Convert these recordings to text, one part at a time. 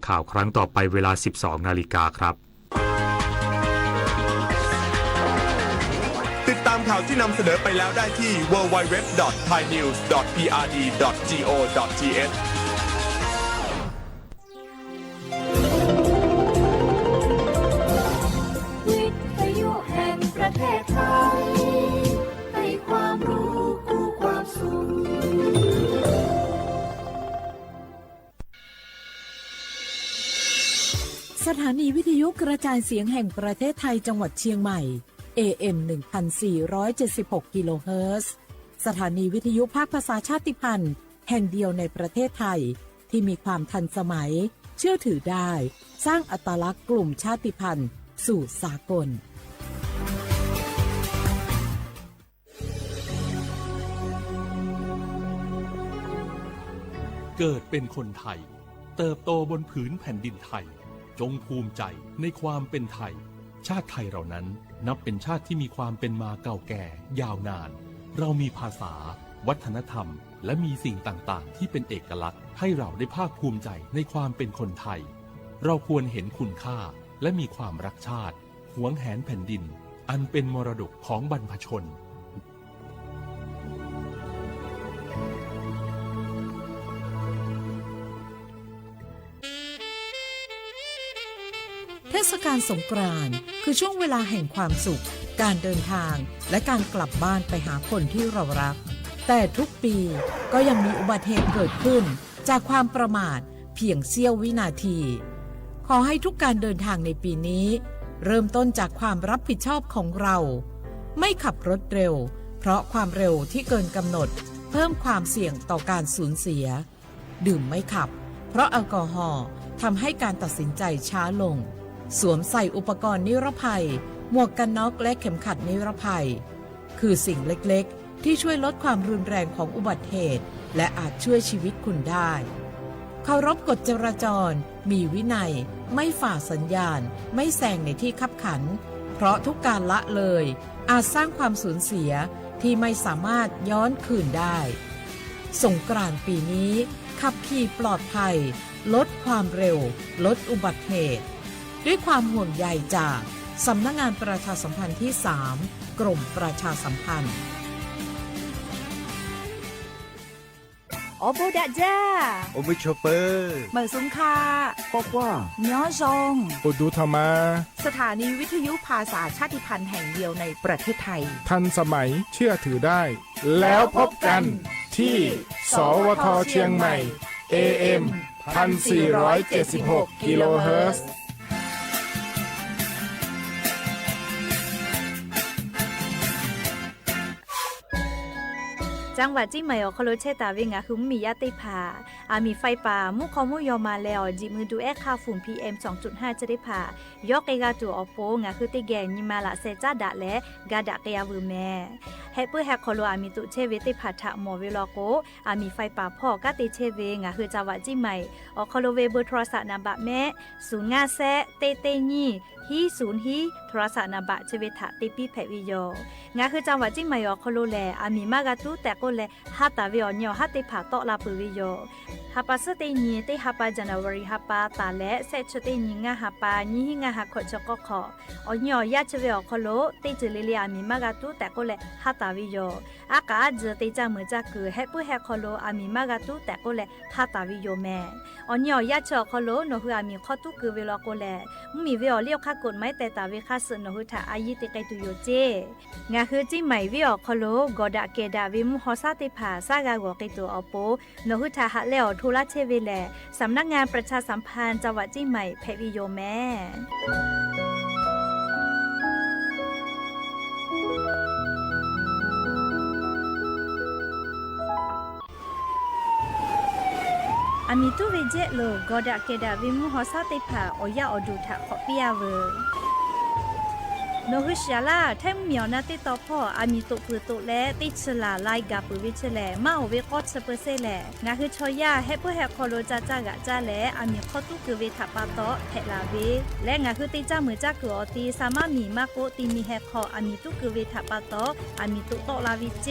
ข่าวครั้งต่อไปเวลา 12 นาฬิกาครับติดตามข่าวที่นำเสนอไปแล้วได้ที่ www.thainews.prd.go.thวิทยุแห่งประเทศไทยให้ความรู้คู่ความสุขสถานีวิทยุกระจายเสียงแห่งประเทศไทยจังหวัดเชียงใหม่ AM 1476 กิโลเฮิรตซ์สถานีวิทยุภาคภาษาชาติพันธุ์แห่งเดียวในประเทศไทยที่มีความทันสมัยเชื่อถือได้สร้างอัตลักษณ์กลุ่มชาติพันธุ์สู่สากลเกิดเป็นคนไทยเติบโตบนผืนแผ่นดินไทยจงภูมิใจในความเป็นไทยชาติไทยเรานั้นนับเป็นชาติที่มีความเป็นมาเก่าแก่ยาวนานเรามีภาษาวัฒนธรรมและมีสิ่งต่างๆที่เป็นเอกลักษณ์ให้เราได้ภาคภูมิใจในความเป็นคนไทยเราควรเห็นคุณค่าและมีความรักชาติหวงแหนแผ่นดินอันเป็นมรดกของบรรพชนเทศกาลสงกรานต์คือช่วงเวลาแห่งความสุขการเดินทางและการกลับบ้านไปหาคนที่เรารักแต่ทุกปีก็ยังมีอุบัติเหตุเกิดขึ้นจากความประมาทเพียงเสี้ยววินาทีขอให้ทุกการเดินทางในปีนี้เริ่มต้นจากความรับผิดชอบของเราไม่ขับรถเร็วเพราะความเร็วที่เกินกำหนดเพิ่มความเสี่ยงต่อการสูญเสียดื่มไม่ขับเพราะแอลกอฮอล์ทำให้การตัดสินใจช้าลงสวมใส่อุปกรณ์นิรภัยหมวกกันน็อกและเข็มขัดนิรภัยคือสิ่งเล็กๆที่ช่วยลดความรุนแรงของอุบัติเหตุและอาจช่วยชีวิตคุณได้เคารพกฎจราจรมีวินัยไม่ฝ่าสัญญาณไม่แซงในที่คับขันเพราะทุกการละเลยอาจสร้างความสูญเสียที่ไม่สามารถย้อนคืนได้สงกรานต์ปีนี้ขับขี่ปลอดภัยลดความเร็วลดอุบัติเหตุด้วยความห่วงใยจากสำนักงานประชาสัมพันธ์ที่ 3 กรมประชาสัมพันธ์โอโบดะจ้าโอมิชเปอร์เหมือนสุงคาบอกว่าย้อซงอุดูธรรมาสถานีวิทยุภาษาชาติพันธุ์แห่งเดียวในประเทศไทยทันสมัยเชื่อถือได้แล้วพบกันที่สวทเชียงใหม่ AM 1476 กิโลเฮิรตซ์จังหวัดจิมายอคโลเชตาเวงาคือมียาติพาอามีไฟป่ามุขมุยอมาแล้วจิมือดูแอค่าฝุ่น PM 2.5 จะได้พายอกเกกาตัวอโปงาคือติแกนิมาละเซจ้าดะและกาดะเกยาวูแม่เฮเปแฮคโลอามีตุเชเวติพาทะหมอเวลโกอามีไฟป่าพ่อกะติเชเวงาคือจังหวัดจิมายอคโลเวเบอร์โทรศัพท์นำบะแม่05แซเตเตญีฮี0ฮีโทรศัพท์นำบะเชเวทะติปีแพวิโยงาคือจังหวัดจิมายอคโลแลอามีมากาตุแต่ก็แลฮัตตาเวอญอฮัตติผาตอลาปุวิโยฮัปปะสติญีติฮัปปะจันวารีฮัปปะตาและเซชติญีงาฮัปปะญีหิงาฮักขจกขอญอยาชเวอคโลติจลิลิอามีมากาตุแต่ก็แลฮัตตาวิโยอากาจติจามือจักคือเฮปุเฮคโลอามีมากาตุแต่ก็แลฮัตตาวิโยแม่อญอยาชคโลโนฮืออามีขอตุคือเวลโกแลมีเวอเลียวคักกฎไม้แต่ตาเวคัสโนฮือทาอายิติไกตุโยเจงาคือจิไหมเวอคโลกอดะเกดาวิมุฮอซาติผาซากากอกิตัวอโปโนหุทาหะแล้วทุลาเชเวแลสำนักงานประชาสัมพันธ์จังหวัดจิใหม่เพวิโยแม่อามิตุเวเจโลกอดะเกดาวิมุฮอซาติผาโอยาอดูทะขอปิยาเว โนฮุชยาลาแทมเหมียวนาติตอพ่ออามีตุปือตุและติชลาไลกาปือวิชแลมาโอเวกอดสเปเซแลงาคือชอยาเฮเปแฮคอโลจาจากะจาแลอามีข้อตุกือเวทับปาโตแฮลาเวและงาคือติจ้ามือจากืออตีสามารถมีมาโกตีมีแฮคออามีตุกือเวทับปาโตอามีตุโตลาวิเจ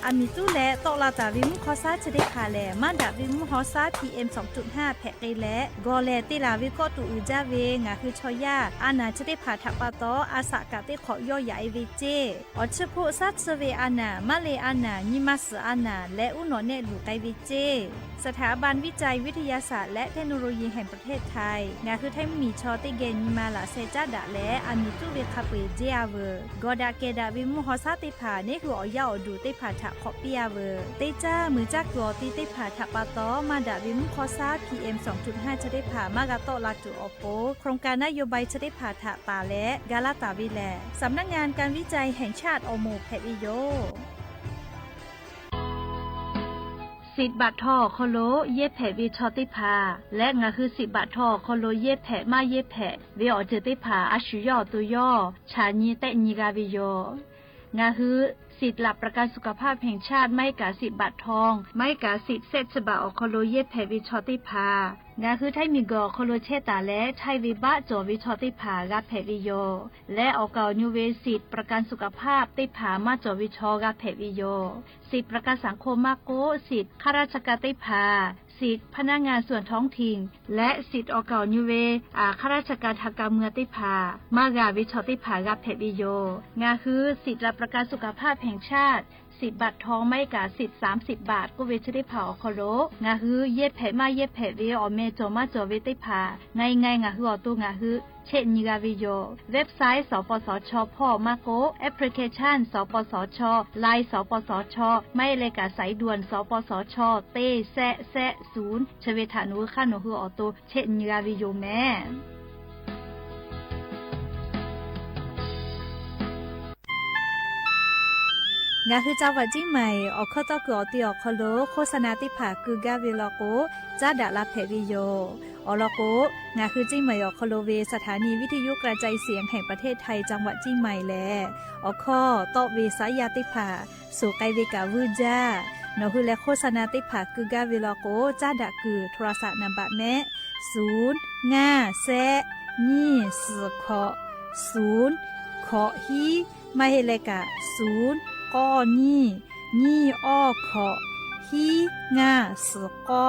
อามีตุและโตลาตาวิมุคอซาจะได้คาแลมาดาวิมุฮอซา PM 2.5 แพกได้และกอแลติลาวิก็ตุอืจาเวงาคือชอยาอานาจะได้ผ่าทับปาโตอาสากะติขอย่อใหญ่เวเจอชโพซัดเซเวอานามาเลอานานิมัสอานาและอุโนเนลูไกเวเจสถาบันวิจัยวิทยาศาสตร์และเทคโนโลยีแห่งประเทศไทยงาคือไทยมีชอติเกนิมาลาเซจาดะและอามิตุเวคาเปเจอาเวกอดาเกดาวิมุฮอซาติผาเนคืออยาอดูติผาทะขอปิอาเวเตจ้ามือจักตัวติติผาทะปาตอมาดาวิมุคอซา PM 2.5 จะได้ผามากาโตลาจุอโปโครงการนโยบายจะได้ผาทะตาและกาลาตาวิแลสำนักงานการวิจัยแห่งชาติอโมแพวิโยสิทธิ์บัตรทอโคโลเย็บแผลวิชอติพาและงาคือสิทธิ์บัตรทอโคโลเย็บแผลมาเย็บแผลวิออเจติพาอาชุยอตุยอชาญีเตญิกาวิโยงาคือสิทธิ์หลับประกันสุขภาพแห่งชาติไม่กาสิทธิ์บัตรทองไม่กาสิทธิ์เซตฉบับอโคโลเย็บแผลวิชอติพางาคือไทยมีกอโคโลเชตาและไทยวิบะจอวิชอติผากับแผลวิโยและออกเกานิเวสิทธิ์ประกันสุขภาพติผามาจอวิชอกับแผลวิโยสิทธิ์ประกันสังคมมาโกสิทธิ์ข้าราชการติผาสิทธิพนักงานส่วนท้องถิ่นและสิทธิออกเก่านิเวข้าราชการทางการเมืองติพามากาวิชอติผากับเพบิโยงาคือสิทธิรับประกันสุขภาพแห่งชาติสิทธิบัตรทองไม่กาสิทธิ์30 บาทก็เวชได้เผาคอโลงาคือเย็บแผลมาเย็บแผลเวอเมจอมาจอเวติผาไงงาคืออตัวงาคือเช่นนิกาวิโยเว็บไซต์สปสชพ่อมาโกแอปพลิเคชันสปสชไลน์สปสชไม่เลยกาสายด่วนสปสชเต้แซะ0ชเวทานุค่าโนคือออโตเช่นนิกาวิโยแม่งาคือเจ้าวัดจิ้งใหม่ออกข้อต่อคืออติออกคโลโฆษณาติผาคือกาเวลโกจ้าดาลาเพวิโยอลโกงาคือจิ้งใหม่ออกคโลเวสถานีวิทยุกระจายเสียงแห่งประเทศไทยจังหวัดจิ้งใหม่แลออกข้อต่อเวสายาติผาสู่ไกเวกาวูจ้านอคือและโฆษณาติผาคือกาเวลโกจ้าดาคือโทรศัพท์นำบัตรแม่0 5 แซะนี่4ขอ0ขอฮีไม่ให้เลกะ0ก้อนี่อ้อขอฮีงาสก้อ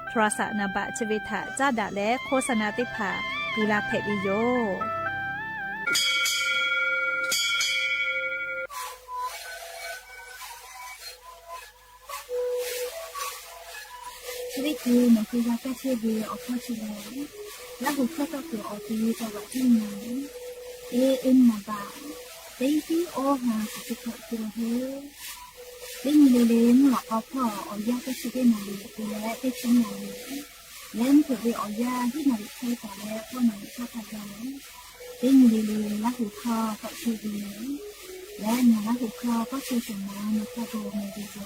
โทรศัพท์นบะชเวทะจ้าดะและโฆษณาติผากุลาเพวิโยชีวิตคือมันคือยาแก้เชื้อดีออกข้อชิลและหุบข้อต่อคือออกตีจังหวัดที่ไหนเอ็นมาบาเต็งที่โอหาสุขภาพคือเฮ้เต็งเลนหลักเอาพ่อเอายาก็ช่วยได้หน่อยและได้ชิ้นหน่อยเล่นเกิดไปเอายาที่หน่อยใช้แต่แล้วพ่อหน่อยชอบทำแล้วเต็งเลนและหูคอก็ช่วยดีและเนื้อและหูคอก็ช่วยสมองในกระดูกในดีโอ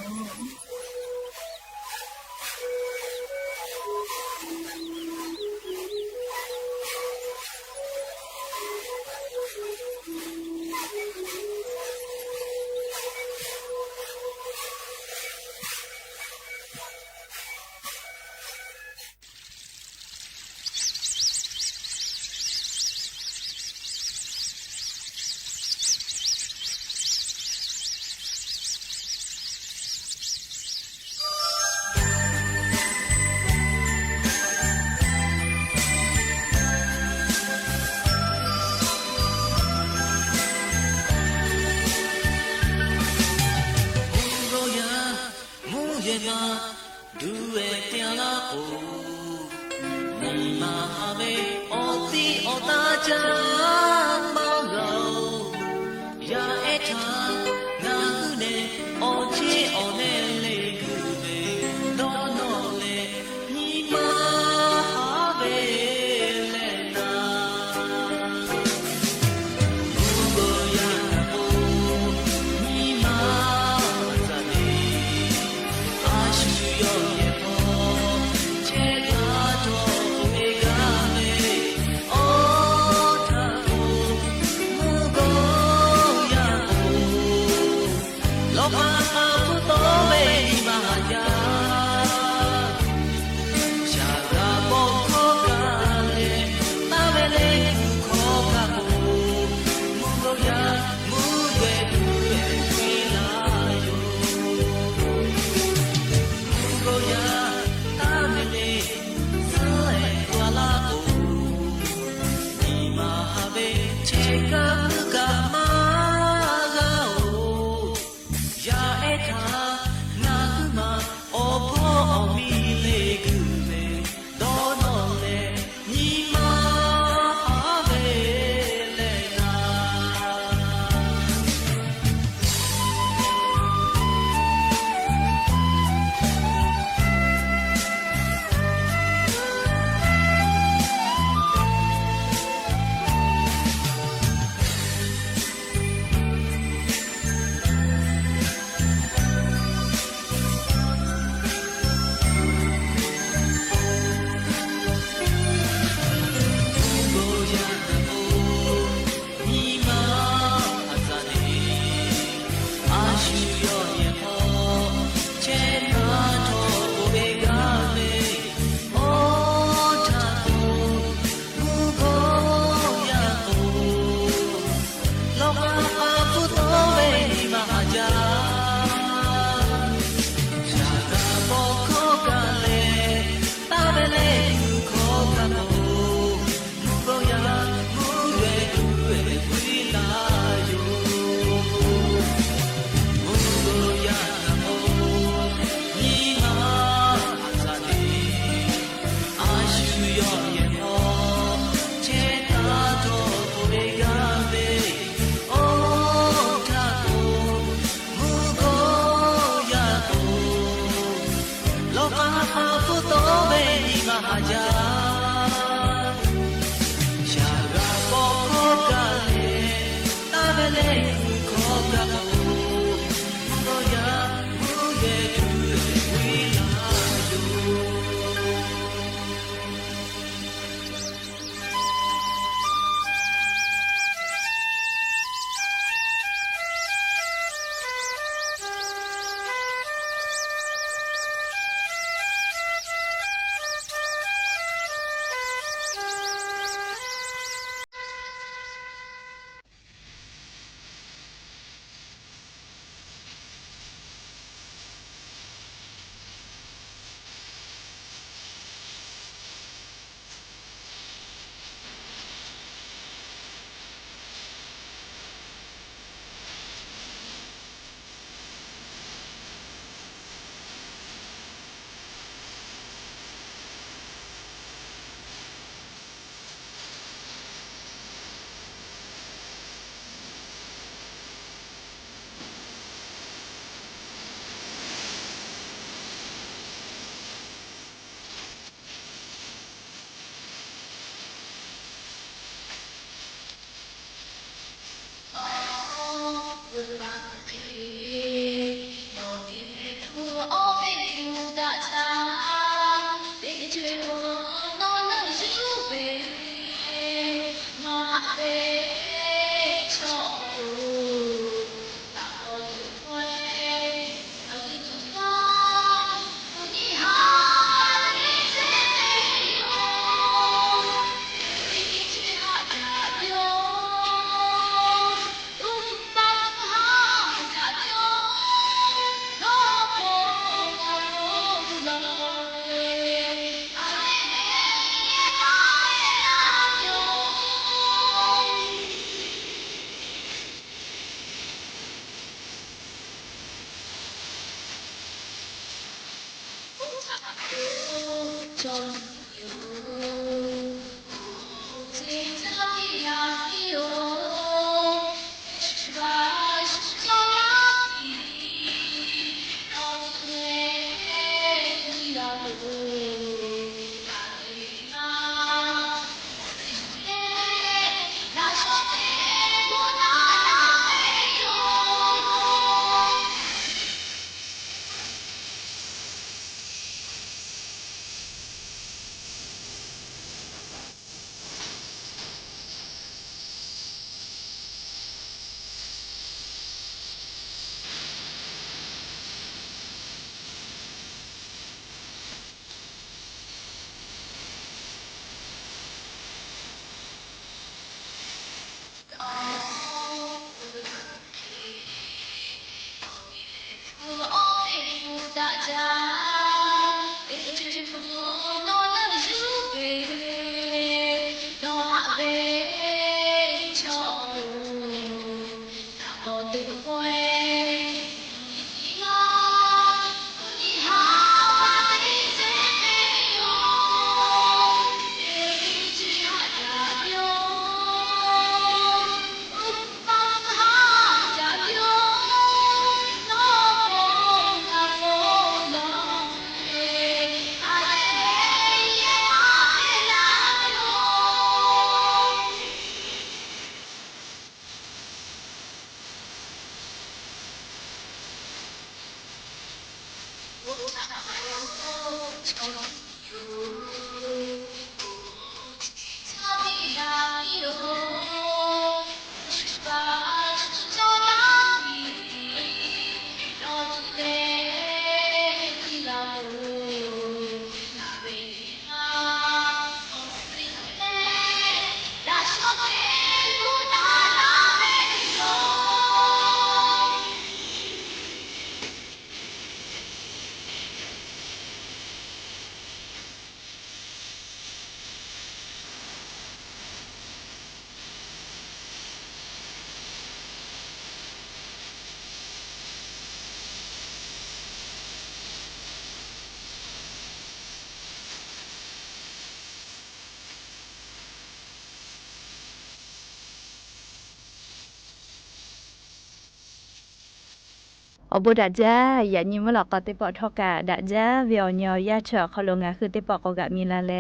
อบุดัจจ้าอย่านิมหลอกก็ติปอทอกะดัจจ้าเวียวยอยาเฉอเขาลงงาคือติปอกกะมีละแล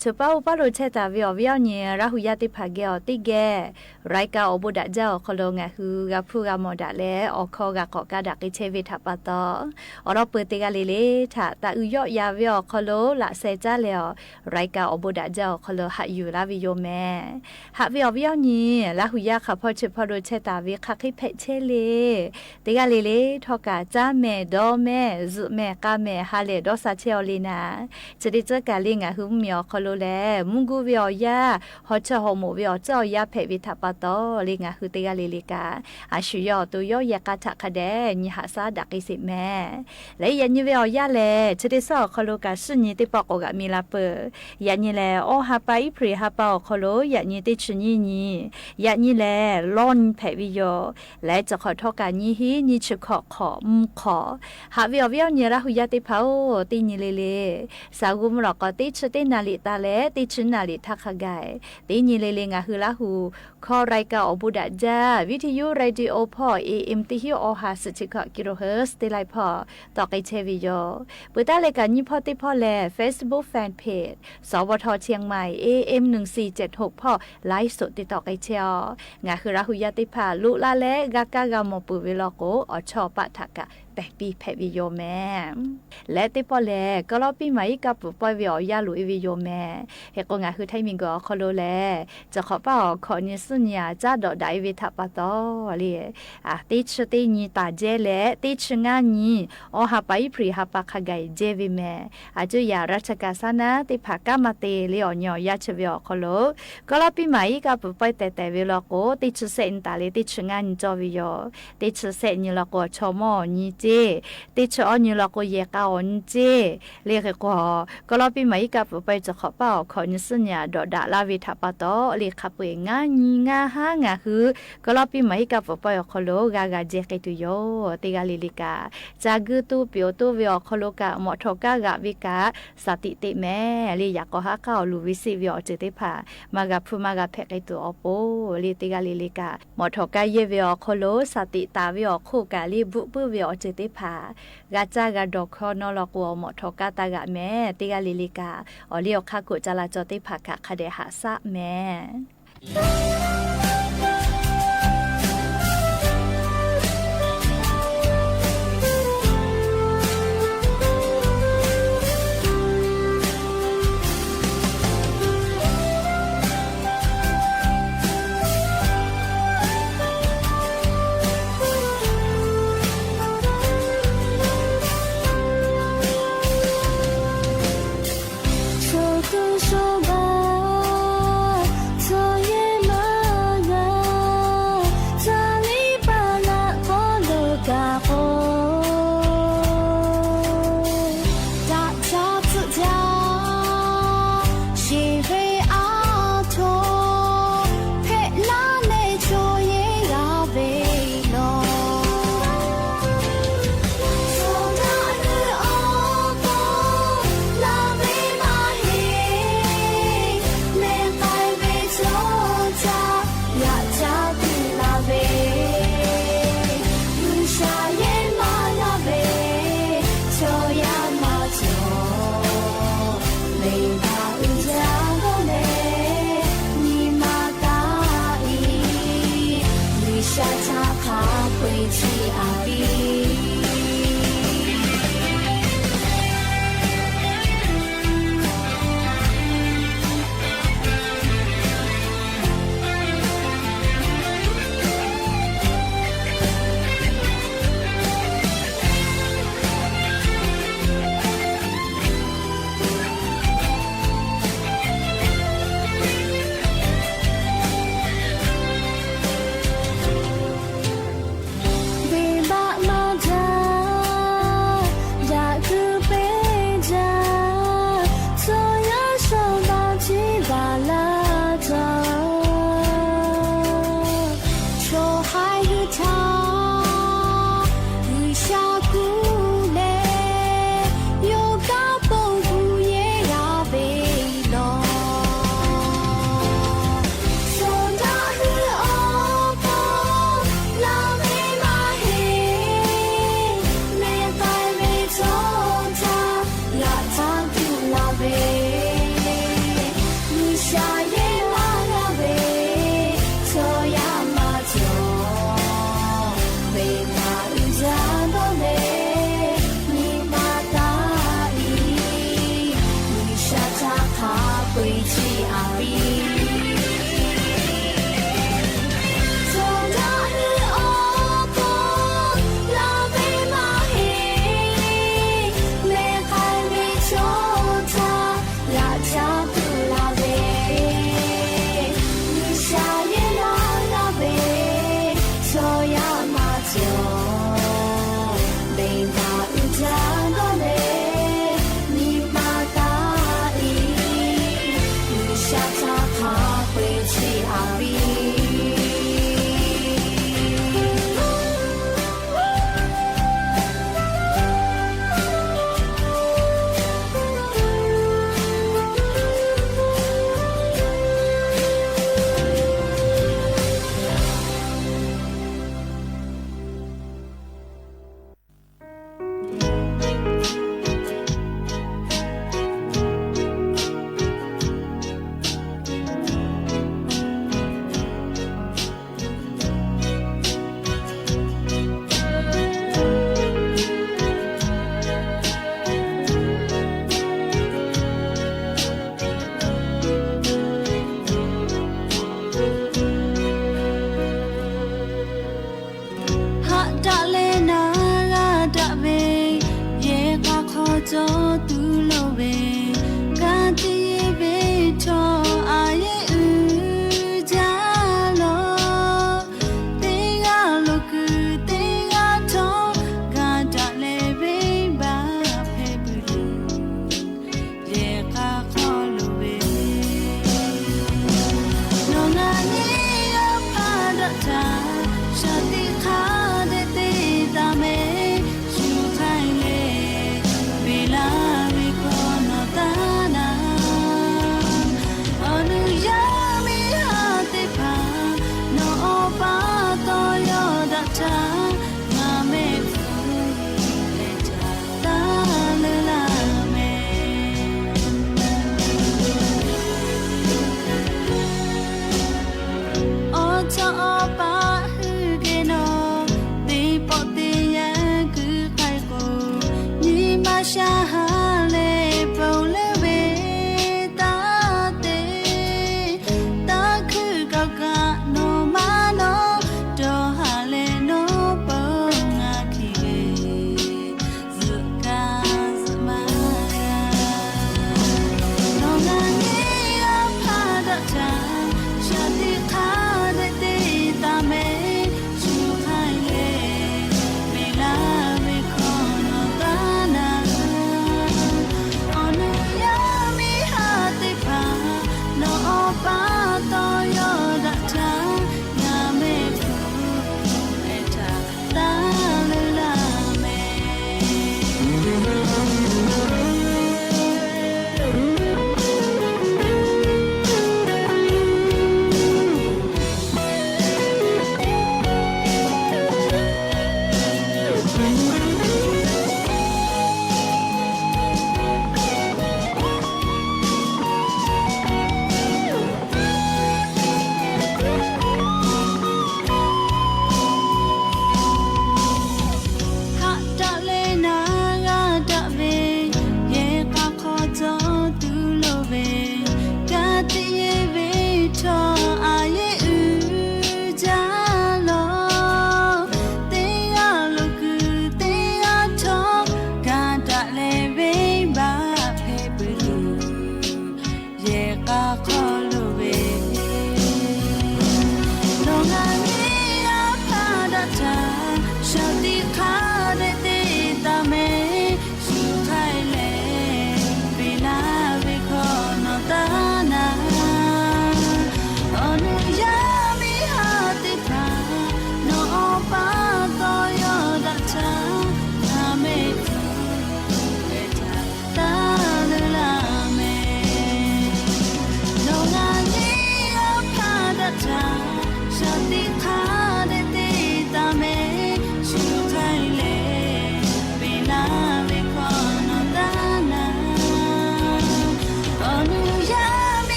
ชุป้าอุปาโรเชตาเวียวยเนี่ยราหุยาติภาเกอติแกไรกาอบุดัจจ้าเขาลงงาคือกะพูกะมอดะแลออคอกะกอกะดักอิเชวิทัปะตออรอเปติกะเลเลทะตะอุยอยาเวียเขาโลละเซจ้าเลอไรกาอบุดัจจ้าเขาโลหะอยู่ลาวิโยแม่หะเวียวเนี่ยราหุยาค่ะพอชุป้าโรเชตาเวียคักให้เพเชเลติกะเลทอกะจ้าแม่ดอแม่ซุแม่กะแม่ฮาเลดอซาเชอลีนาจะได้เจอกะลิงะหุมเมียวคอโลแลมุงกูเวียยาฮอชะฮอโมเวียเจ้ายาเพวิทัปะตอลิงะหุติกะลิลิกาอาชุยอตุยอยากะทะคะแดญิหะซาดักอิสิแม่และยันเวียยาแลจะได้ซอคอโลกะสุญิติปอกกะมีลาเปยันนี่แลอฮาปาอิพริฮาปาคอโลยันนี่ติชุญินียันนี่แลลอนเพวิโยและจะขอทอกะญิฮิญิชุขอขอหาเวียวเนี่ยละหุยาติเผาตีนี่เลสากุมหลอกก็ติชตินาลิตาเลติชนาลิทักขะไกตีนี่เลงะหือละหูคอไรกะอบุดะจาวิทยุเรดิโอพอ AM ติฮิโอฮาสจิกะกิโลเฮิรตซ์ติไลพอตอกไอเชวิโยปุตาเลกะญิพอติพอแล Facebook Fan Page สวทเชียงใหม่ AM 1476พอไลฟ์สดติดต่อไอเชียวงะคือละหุยาติผาลุละเลกะกะกะมอปุเวลโกอชอปะทะกะแปะปีแพวิโยแม่และติปอแลก็รอปีใหม่กับปุปอยวิอยาลุอีวิโยแม่เฮกงะคือไทมิงก็คอโลแลจะขอป้าขอนิสุญญาจ้าดอไดวิทัปะตอลีติชติญีตาเจเลติชงาญีอหาไปพริหาปะขะไกเจวิแม่อาจุยาราชกาสนะติภากะมะเตเลอญอยาชเวอคอโลก็รอปีใหม่กับปุปอยแต่เวลโกติชเซนตาเลติชงาญีจอวิโยติชเซญีลโกชอมอญีเจ ติชอนิลก็เยกาอนเจเรียกก็รอปีใหม่กับไปจะขอเป้าขอนิสัญญาดอดาลาวิทาปตอเรียกขับเองงานีงาหางาคือก็รอปีใหม่กับไปขอโลกากาเจกตุโยติกาลิลิกาจากือตูเปียวตูวิอขอโลกาหมอทกากาวิกาสติติแม่เรียกก็หาข้าวลูวิสิวิอเจติพามากาพูมากาเพกตัวอโปลิติกาลิลิกาหมอทกาเยวิอขอโลสติตาวิอคู่กาลิบุปุวิอเจติพากาจากาดอกคอนอลกัวหมอทกาตากะแม่ติกาลิลิกาอเลียวคากุจลาจติภากะคเดหาสะแม่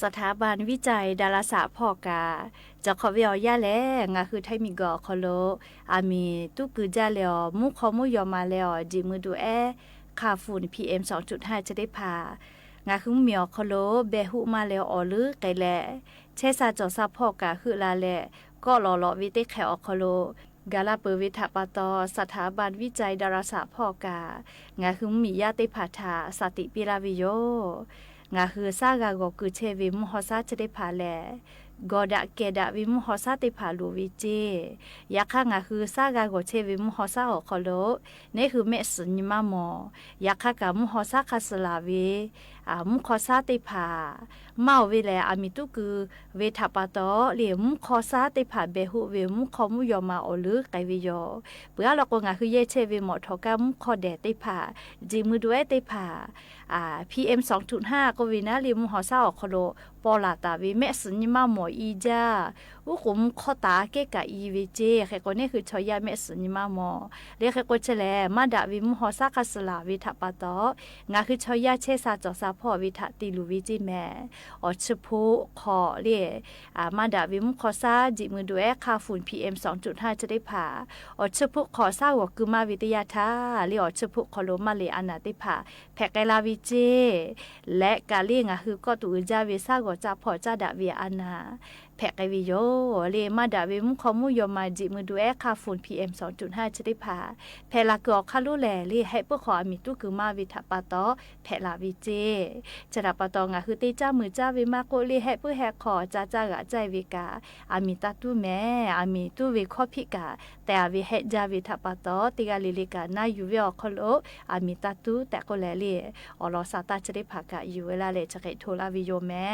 สถาบันวิจัยดาราศาสตร์พอกาจะขอเวียย่าแลงาคือไทยมีกอคอโลอามีตุกือจ้าแล้วมุขอมุยอมาแล้วจิมือดูค่าฝุ่น PM 2.5 จะได้พางาคือเมียวคอโลเบหุมาแล้วออลือไกแลเชซาจอซาพอกาคือลาแลก็รอวิเตแขอคอโลกาลาเปวิทาปาตอสถาบันวิจัยดาราศาสตร์พอกางาคือมียาติผาทาสติปิราวิโยงาคือซากากอคือเชวิมฮอซาจะได้พาแลกอดะเกดะวิมฮอซาติผาลูวิเจยาค่างาคือซากากอเชวิมฮอซาอคอโลนี่คือเมสนิมามอยาค่ากามฮอซาคาสลาเวมุขอซาติผาเมาเวแลอามิตุคือเวทาปาตอเหลี่ยมขอซาติผาเบหุเวมุขอมุยอมาออลึกไกวิโยเปื่อเราก็งาคือเยเชวิหมอทอกามุขอแดติผาจิมือด้วยติผาPM 2.5 ก็วินาลิมหอซาอคโลปอลาตาวิเมสนิมาหมออีจาอุคุมขอตาเกกะอีวิเจแค่ก็นี่คือชอยาเมสนิมาหมอเรียกแค่ก็เฉลมาดาวิมหอซาคาสลาวิทาปาตองาคือชอยาเชซาจอซาพ่อวิทาติลูวิจิแม่อชพูขอเรียมาดาวิมขอซาจิมือด้วยค่าฝุ่น PM 2.5 จะได้ผ่าอชพูขอซาวกุมาวิทยาทาเรียอชพูขอโลมาเลอานาติผ่าแพกไกลาวิเจและกาเลียงคือก็ตูจาเวซาก็จะพอจะดาเวียอานาแพกไกวิโยเลมาดาเวมุขอมุยมาจิมือดูค่าฝุ่น PM 2.5 จะได้ผ่าแพลากอคาลุแลเลให้เพื่อขออามิตุคือมาวิทาปาตอแพลาวิเจจะดาปาตองคือเตจ้ามือจ้าเวมาโกเลให้เพื่อแหกขอจ้ากะใจเวกาอามิตาตุแม่อามิตุเวขอพิกาแต่อาวิให้จาวิทาปาตอติกาลิลิกานาอยู่เวอคโลอามิตาตุแต่ก็แลเลอลอซาตาจะได้ผักกะอยู่เวลาเลจะเกโทลาวิโยแม่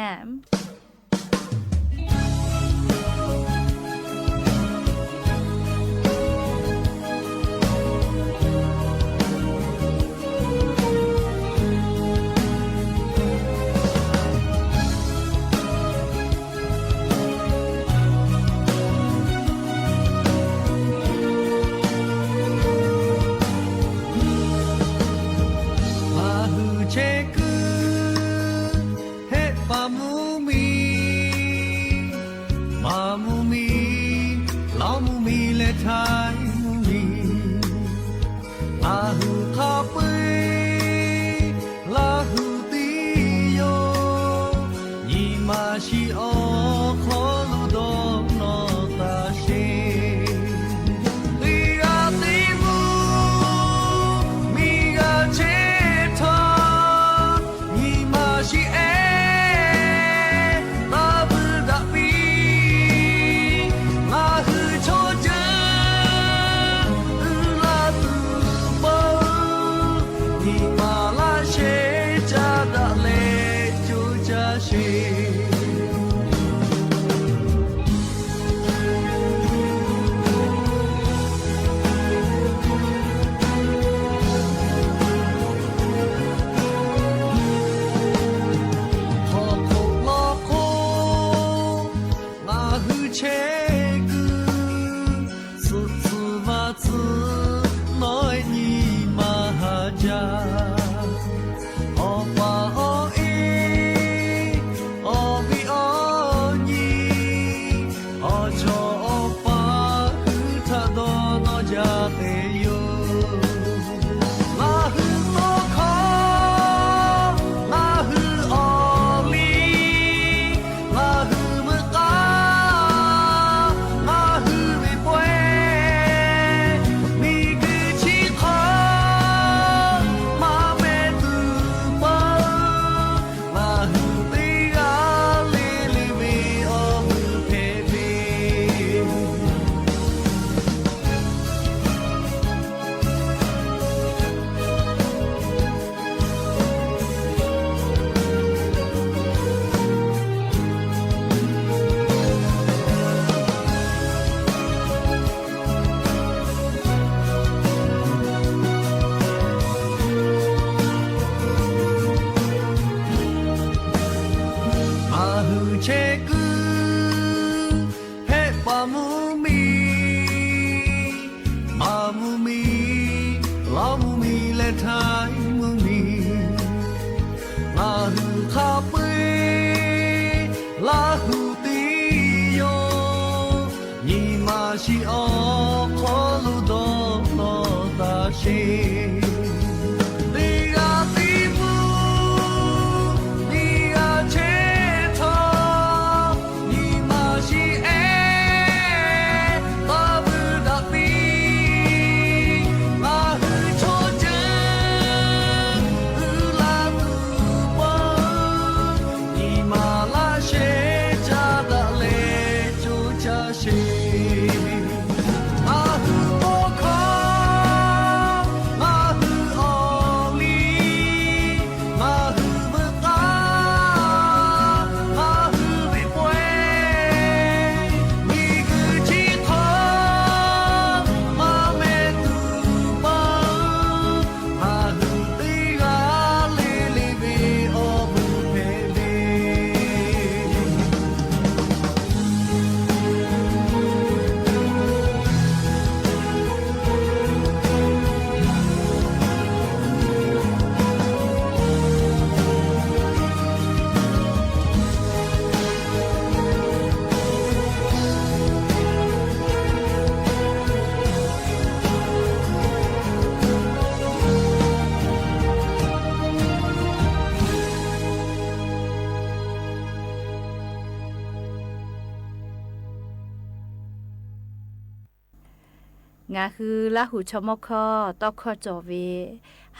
งาคือละหูชมคอตอคอจอเว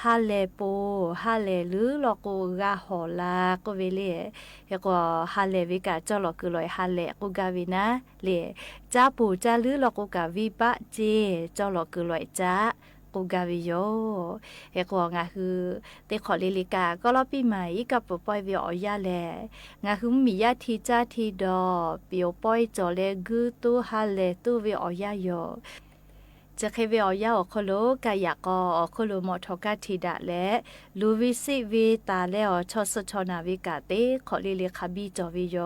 ฮาเลโปฮาเลหรือลอโกกาหอลาก็เวเลเฮก็ฮาเลวิกาจอลอคือลอยฮาเลกูกาวินะเลจ้าปูจ้าหรือลอโกกาวิปะเจจอลอคือลอยจ้ากูกาวิโยเฮก็งาคือเตขอลิลิกาก็รอปีใหม่กับปปอยวิอยาแลงาคือมียาทีจ้าทีดอเปียวปอยจอเลกูตูฮาเลตูวิอยาโยจะเคยเอายาออกโคโลกายากออโคโลมอทอกาทีดะและลูวิสิวิตาแล้วชอสชอนาวิกาเตขอลิลิคาบีจอวิโย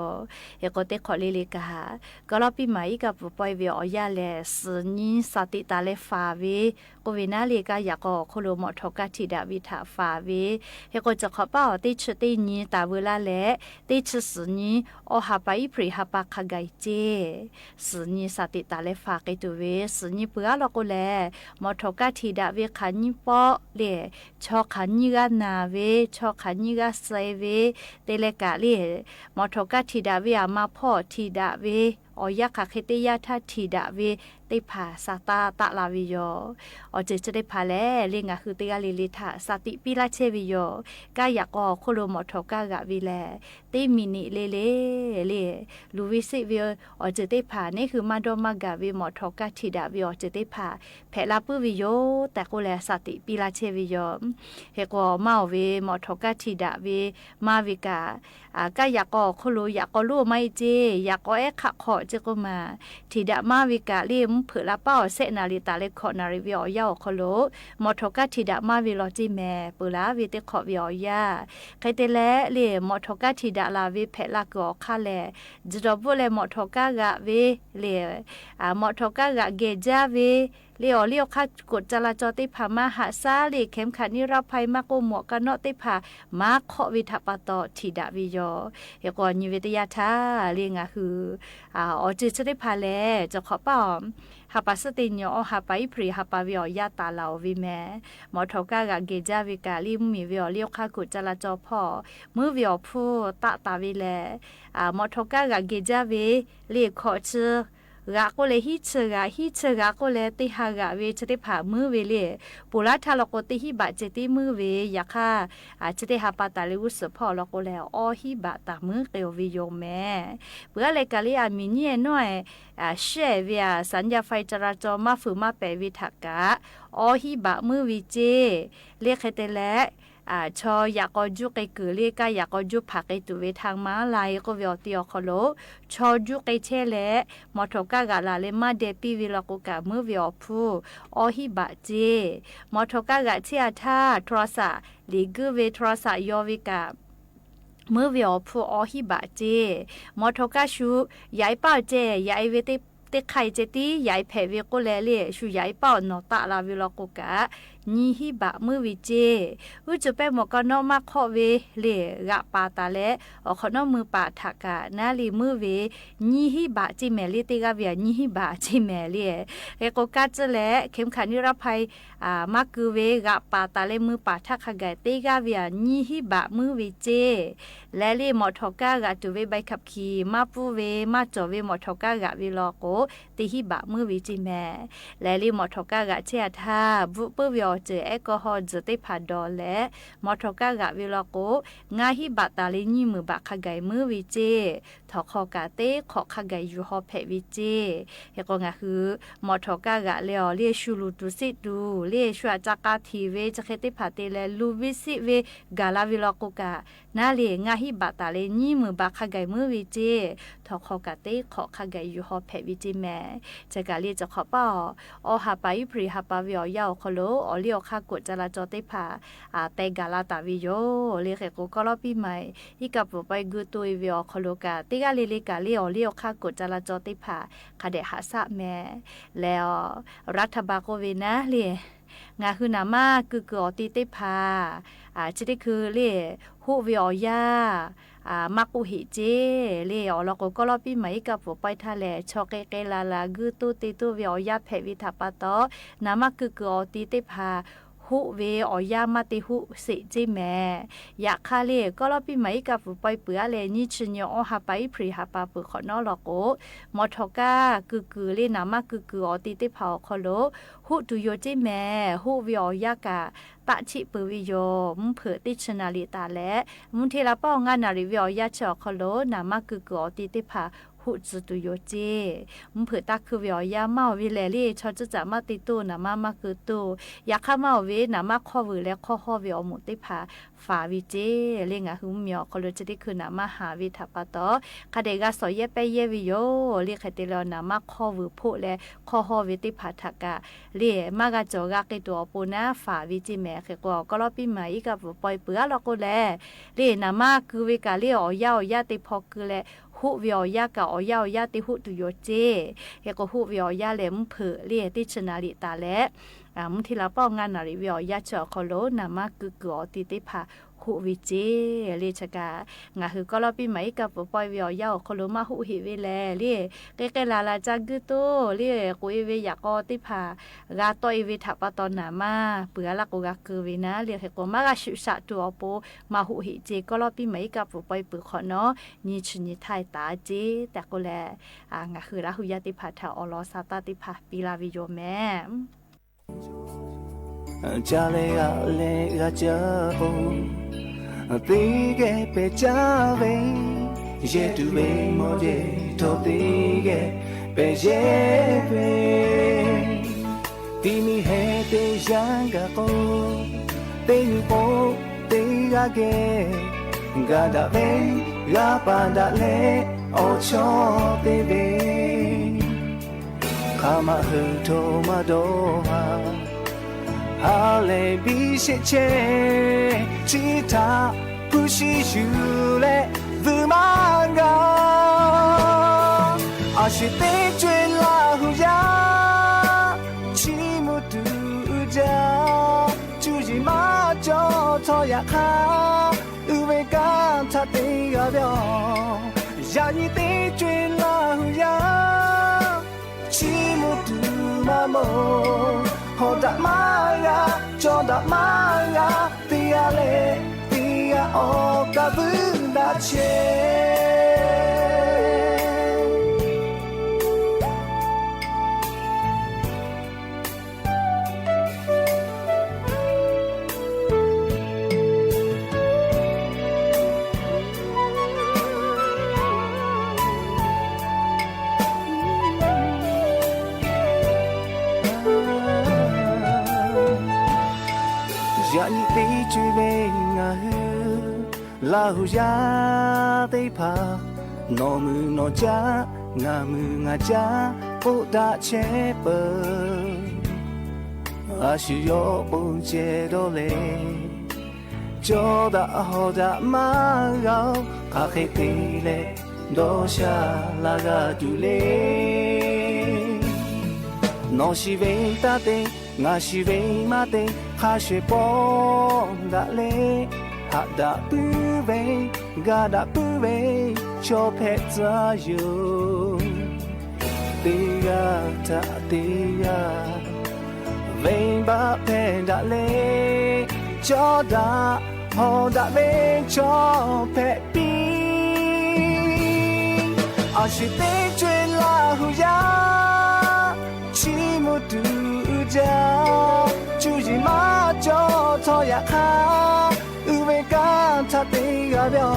เอโกเตขอลิลิกาก็รอปีใหม่กับปอยวิเอายาและสญิสติตาเลฟาวิโกวินาลิกายากอโคโลมอทอกาทีดะวิทาฟาวิเอโกจะขอเป้าติชติญีตาเวลาและติชสญิอหาไปพริหาปาคาไกเจสญิสติตาเลฟาเกตุเวสญิเปือลอกแลมอทกาทีดาเวขันปอเลชอขันยิกานาเวชอขันยิกาไซเวเตเลกาเลมอทกาทีดาเวอามาพ่อทีดาเวออยาคาเคเตยาทาทีดาเวได้ผ่าซาตาตะลาวิโยอเจจะได้ผ่าแลเรียงอะคือเตกาลิลิทาสติปิลาเชวิโยกายากอโคโลมอทกากะวิแลเตมินิเลเลเลลูวิสิวิอเจได้ผ่านี่คือมาดอมากะวิมอทกาทีดาวิอเจได้ผ่าแผลาปุวิโยแต่ก็แลสติปิลาเชวิโยเฮกอมาเวมอทกาทีดาเวมาวิกากายากอโคโลยากอลูไม่เจยากอเอขะขอเจก็มาทีดามาวิกาเลมเผือละเป้าเสนาลิตาเลขอนาริวิอยาโคโลมอทกาทีดามาวิโลจิแมปุลาวิเตขอวิอยาใครเตเลเลมอทกาทีดาลาวิเพละกอคาเลจดบุเลมอทกากะเวเลมอทกากะเกจาเวเลี้ยวคัดกดจราจรติผามาหาซาเลเข็มขัดนิรภัยมากโกหมวกกันเนาะติผามาเคาะวิทปตอทีดาวิโยเฮกอนิเวตยาทาเรียงอะคืออจิจะได้พาแลจะขอป้อมหาปัสติญญอหาไปพรีหาปาวิอยาตาลาววิแมมอทกากะเกจาวิกาลิมมีวิอเลี้ยวคัดกดจราจรพ่อมือวิอผู้ตาวิแลมอทกากะเกจาวิเรียกขอชื่อกะก็เลยฮิเชกะก็เลยติหากะเวจะได้ผ่ามือเวเลปุระทาลกติฮิบะเจติมือเวยาค่ะจะได้หาปาตาเลวุสพอลกแล้วอฮิบะตามือเกววิโยแม่เพื่อเลยกะเลยมีเนี่ยน้อยเชเวียสัญญาไฟจราจรมาฝือมาแปวิทักกะอฮิบะมือวิเจเรียกให้แต่และชออยากก็จุกไอกือเรียกอยากก็จุผักไอตุเวทางม้าลายก็เวียวเตียวคโลชอจุกไอเชเลมอทกากะลาเลมาเดปีวิลกุกะมือเวียวผู้อหิบะเจมอทกากะเชียท่าทรสะลีกือเวทรสะยอวิกะมือเวียวผู้อหิบะเจมอทกาชูยายเป้าเจยายเวติเตไข่เจตียายแผ่เวก็แลเล่ชูยายเป้านอตะลาวิลกุกะนี่ฮิบะมือวิเจอุจะไปหมอกนอมาขอเวเลกะปาตาและอขนอมือปาทักกะนาลีมือเวนี่ฮิบะจิแมเลติกะเวียนี่ฮิบะจิแมเลเอโกกะจะและเข็มขัดนิรภัย มาคือเวกะปาตาเลมือปาทักขะไกเตกาเวียนี่ฮิบะมือเวเจและเลมอทอกากะตุเวใบขับขี่มาปูเวมาจอเวมอทอกากะวิลอโกติฮิบะมือเวจิแม่และเลมอทอกากะเชียทาบุปเวอเจแอลกอฮอล์จะติพาดอและมอทอกากะวิลอโกงาฮิบะตาเลนี่มือบะขะไกมือเวเจทอคอกะเตขอขะไกยูฮอเพเวเจเฮก็งาคือมอทอกากะเลอเลชูลูตุสิดูเลชัวจักาทีเวจะเคติพาเตเลลูวิสิเวกาลาวิลอโกกะนาเลงาฮิบะตาเลนี่มือบะขะไกมือเวเจทอคอกะเตขอขะไกยูฮอเพเวเจแม่จะกะเลจะขอป้ออหาไปพรีหาปาวิอยาวคโลอเลียวคากดจราจรเตพาเตกาลาตาวิโยเลเขโกกอลอปีใหม่ฮิกับไปกุตุยวิอคโลกะติกาเลกะเลอเลียวคากดจราจรเตพาคาเดหาสะแม่แล้วรัฐบาลโคเวนะเลงาคือนามาคืออติเตพาจิได้คือเลฮูวิอยามักอุหิเจเลอลอกก็ลอปีใหม่กับไปทะเลชอเกเกลาลากุตุติตุวิอยาเพวิทาปะตอนามาคืออติเตพาหุเวอยามาติหุสิจิแม่อยากคาเลก็ลอปีใหม่กับไปเปือเลนี่ชญอหาไปพรีหาปาเปขอนอลอโกมอทอกาคือเลนามาคืออติเตพาคอโลหุตุโยจิแม่หุเวอยากะตะชิปวิโยมุเผติชนาลิตาและมุเทลาป้องานนาริวิอยาชอคโลนามาคืออติเตพาหุจุตุโยเจมุเผตาคือวิอยาเมาวิเลลีชอจุจะมาติตูนามาคือตูอยากข้าเมาเวนามาข้อวือและข้อหอวิอมุติพาฝาวิเจเลงะหุมเมียคโลจะได้คือนามาหาวิทัปตอคาเดกาสอยเยไปเยวิโยเรียกเตลนามาข้อวือพุและข้อหอวิติพาทักะเรียมากะจอกะเกตัวปูนาฝาวิจิแม่ก็รอปีใหม่กับปล่อยเปือลอก็แลเรนามาคือเวกาเลียอยาติพอคือแลหุวิอยากะอยาติหุตุโยเจเฮก็หุวิอยาเลมเผเลียติชนาลิตาและมุทิลาป้องงานนาริวิอยาจอคโลนามาคืออติติพาหุวิเจเลชกางาคือก็รอปีใหม่กับปล่อยวิอยาคโลมาหุหิเวแลเลียเกลาลาจักกุโตเลียกุยเวยากอติพากาตอยวิทัปตอนนามาเปือละกกะคือวินะเลียเฮก็มากะชุสะตัวโปมาหุหิเจก็รอปีใหม่กับปล่อยปือขอเนาะนี่ชนิไทยตาเจแต่ก็แลงาคือละหุยาติพาทาอลอซาตาติพาปีลาวิโยแม่จาเลกะจาโอตีเกเปจาเวเยตุเวโมเจโตตีเกเปเยเวตีมีเฮเตยังกะโกเตนิโปเตกะเกกะดาเวกะปาดาเลโอชอเตเวคามาฮึโทมาโดฮา哈雷比些切，其他不是有嘞不忙个，而是得追老呀，起木度着，就是马脚草呀哈，有为干他得个表，让你得追老呀，起木度马毛。好的妈呀，做的妈呀，对呀嘞，对呀哦，个不拿钱。呀，你得去为我老家得怕，我们那家我们家不打钱不，还是要不接到嘞，就打好打马高，卡黑的嘞，多下那个杜嘞，我是为打的。我是为嘛的，还是帮得嘞？哈达不为，嘎达不为，就陪着有。对呀，他对呀， เวงบะเพดะเลจอดาฮอดะเวจอเพปีอาชิเตจวยลาหูยาชิมุตุจาจูจิมาจอทอยาคาอุเวกาทะเตกะเบีย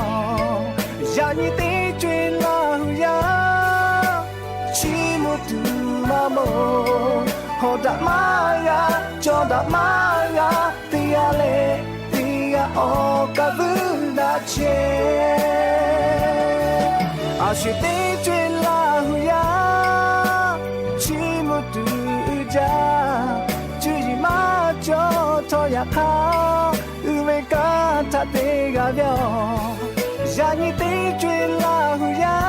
ยานิเตจวยลาหูยาชิมุตุมาโมฮอดะมายาจอดะมายาติยาเลติยาโอกะบุนาเชอาชิเตจวยลาหูยาชิมุตุจาจูจิมาจอทอยาคาอุเวกาทะเตกะเบียยานิเตจวยลาหูยา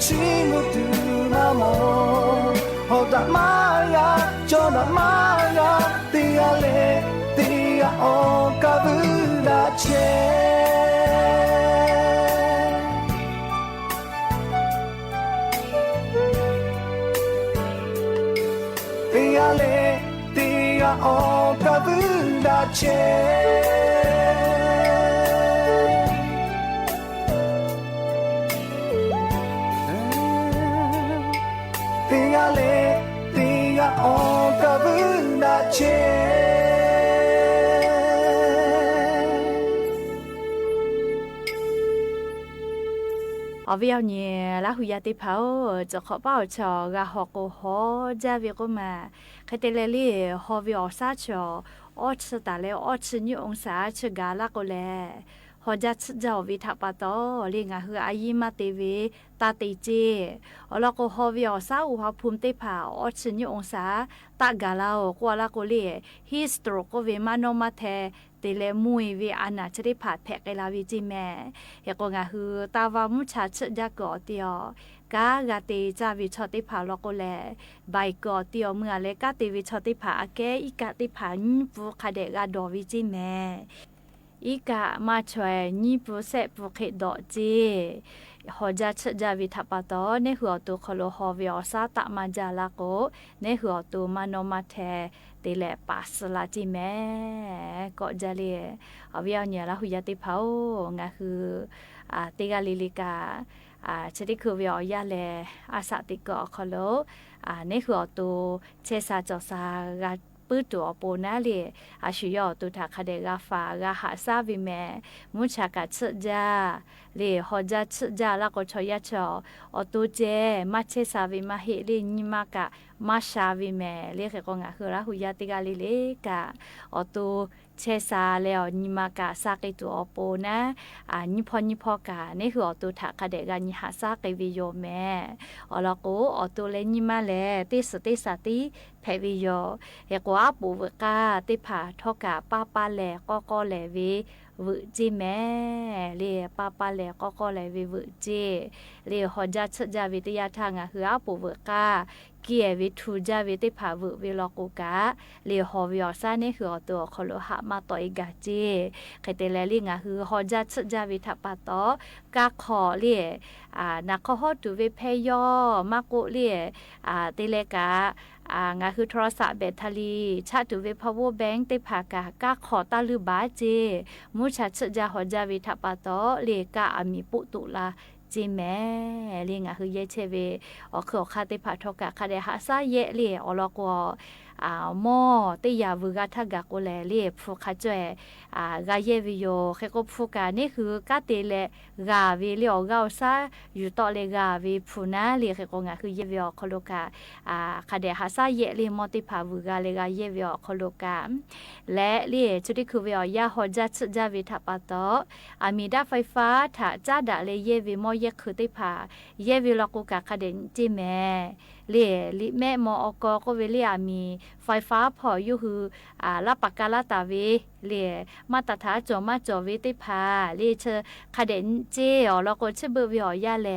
ชิมุตุมาโมฮอดะมายาจอดะมายาติยาเลติยาโอกะบุนาเชTiale, tia o kabunda che. Tiale, tia o kabunda che. เอาเวียวเนี่ยละหุยาติเผาจะขอเป้าชอกะฮอกโกฮอจาเวก็มาใครเตเลลี่ฮอวิอซาชอออชตาเลออชนิองศาชกาละก็แลฮอจัดเจ้าวิทัปตอลิงาฮืออายิมาเตเวตาติเจอลก็ฮอวิอซาอุฮาภูมิเตผาออชนิองศาตากาลาโอกวาละก็เลฮิสโตรก็เวมาโนมาเทเตเลมุยวิอานาจะได้ผ่าแพกไกลาวิจิแม่เฮก็งาฮือตาวามุชาชะยะกอเตียวกากาเตจาวิชอติผาลก็แลใบกอเตียวเมื่อเลกาเตวิชอติผาแกอีกาติผาปูคาเดกาดอวิจิแม่อีกามาช่วยนี่ปูเสปูเขดอจีฮอจัดชะจาวิทัปตอในหัวตัวคโลฮอวิอซาตะมาจาลาโกในหัวตัวมโนมาเทตีแหละปัสลาจิแม่ก็จะเรียเอาเวียเนี่ยละหุยาติเผางาคือติกาลิลิกาชดิคือเวียยาแลอาสาติกอคโลในหัวตัวเชซาจอซากาปื้ดตัวโปนาเลอาชิยอตุทาคาเดกาฟากาหาซาวิเมมุชากาชจาเลฮอจัดชจาละก็ชอยาชอตุเจมาเชซาวิมาเฮเลนิมากะมาชาวิเมเลเขก็งาคือละหุยาติกาลิเลกาอตุเชซาเลอนิมากะซาเกตัวโปนะนิพอกาในหัวตุทาคาเดกานิหาซาเกวิโยแม่อละโกอตุเลนิมาเลติสติสติแพวิโยเฮกว่าปูวกาติผาทอกาป้าแลก็แลวิวจิแม่เรียป้าแลก็แลวิวจิเรียฮอจัดชจาวิทยาทางคืออาปูวกาเกียวิทูจาวิติผาววิลกุกะเลียฮอวิอซานี่คือตัวคโลหะมาต่อยกาจีใครเตเลลิงะคือฮอจัดจาวิทัปตอกาขอเลียนักขอฮอดูวิเพยอมากุเลียเตเลกางาคือโทรศัพท์แบตเตอรี่ชาตุเวพาวเวอร์แบงค์ติภากากาขอตาลือบาเจมุชาชจาฮอจาวิทัปตอเลกาอามิปุตุลาจีแม่เลียงคือเยเชเวอคือคาติผาทกะคาเดหาซาเยเลียอลอกวมอติยาวุกาทากะโกแลเลียฟูคาจวยกาเยวิโยเคก็ฟูกานี่คือกาเตเลกาวิเลียวกาซาอยู่ต่อเลกาวิฟูนาเลียเคก็งาคือเยวิโอคโลกาคาเดหาซาเยเลียมอติผาวุกาเลกาเยวิโอคโลกาและเลียจุดิคือวิโอยาฮอจัดจาวิทัปตออามีดาไฟฟ้าถาจาดาเลเยวิมอเยคือติผาเยวิลกุกาคาเดนจิแม่เลียลิแม่มออกก็เวเลียมีไฟฟ้าพออยู่คือลาปากกาลาตาเวเลียมาตรฐานจอมาจอวิติพาเลียเชคาเดนเจอแล้วก็เชเบวิอยาแล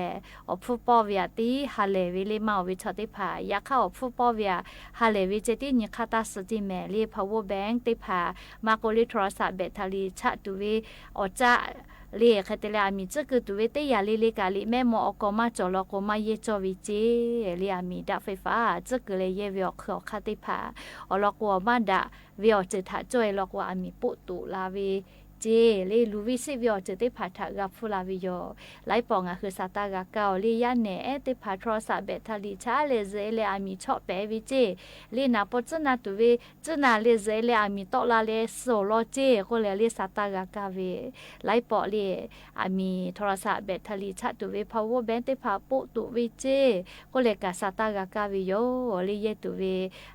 อผู้ปอวิยติฮาเลวิเลมาวิชติพายาเข้าผู้ปอวิยฮาเลวิเจตินิคาตาสติแมเลียพาวเวอร์แบงค์ติพามาโกลิโทรศัพท์แบตเตอรี่ชะตุเวอจะ เรียกแต่ละมีจะคือตัวเตยาลีลีกาลีแม่มออกมาจอลอกมาเยจอวิเจเรียมีดับไฟฟ้าจะคือเลยเยวิอขอคาติผาอลอกว่ามาดะวิอจะถาจ่อยลอกว่ามีปุตุลาวีเจเลยลูวิสิวิอจะได้ผาถากับฟูลาวิโยไลปองคือซาตากาเกาลียานเนเอติผาโทรศัพท์เบทาลีชาเลเซเลอามีชอบเปวิเจลีนาปจนาตุเวจนาเลเซเลอามีตอลาเลโซโลเจก็เลยเรียซาตากากาเวไลปอเลอามีโทรศัพท์เบทาลีชาตุเวพาวเวอร์แบนติผาปุตุวิเจก็เลยกาซาตากากาวิโยลีเยตุเว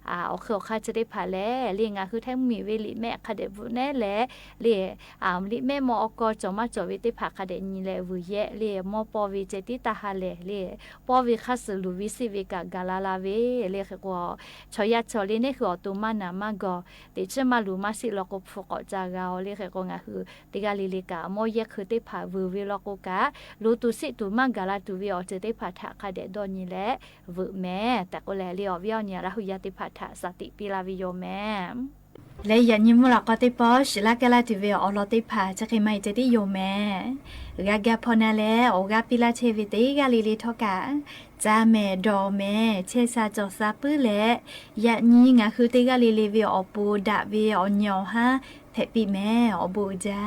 เอาเขอคาจะได้ผาแลเลียงคือแท้มีเวลิแม่คาเดบุแน่แลเลียลิแม่มออกจอมาจอวิติผักคาเดนีเลวเยเลมอปอวิเจติตาฮาเลเลปอวิคัสลูวิสิวิกากาลาลาเวเลขกว่าชอยาชอเลเนคืออตุมานามาโกติเชมาลูมาสิลอกฟกจากาเลขกงาคือติกาลิลิกามอเยคือติผาวูวิลอกกาลูตุสิตุมากาลาตุวิอเจติผักคาเดดอนีเลวแม่แต่ก็แลเลียววิอเนี่ยราหุยาติผักสติปิลาวิโยแม่และยันยิมุลก็ติปอชลากาลาติเวอลอติผาจะเคไม่จะได้โยแม่กากาพอนาแลโอกาปิลาเชวิติกาลิลิทอกาจาแม่ดอแม่เชซาจอซาปื้อและยันยิงาคือติกาลิลิเวอปูดาเวอญอฮะเพปีแม่อบูจ้า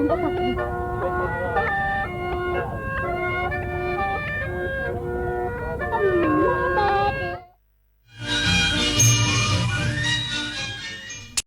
กันก็ค่ะ